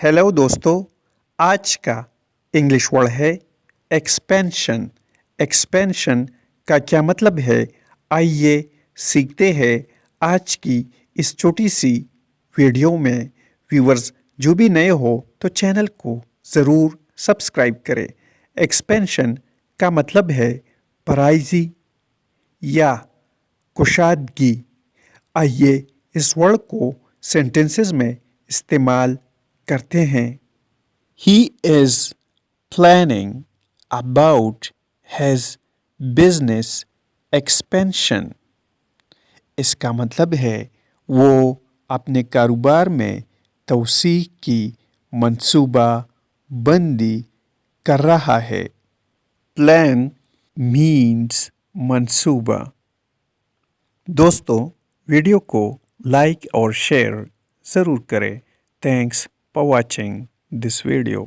Hello दोस्तों, आज का इंग्लिश वर्ड है एक्सपेंशन। एक्सपेंशन का क्या मतलब है, आइए सीखते हैं आज की इस छोटी सी वीडियो में। व्यूअर्स जो भी नए हो तो चैनल को ज़रूर सब्सक्राइब करें। एक्सपेंशन का मतलब है बढ़ाई या कुशादगी। आइए इस वर्ड को सेंटेंसेस में इस्तेमाल करते हैं। He is planning about his business expansion. इसका मतलब है वो अपने कारोबार में तोसी की मंसूबा बंदी कर रहा है। Plan means मंसूबा। दोस्तों, वीडियो को लाइक और शेयर ज़रूर करें। Thanks for watching this video.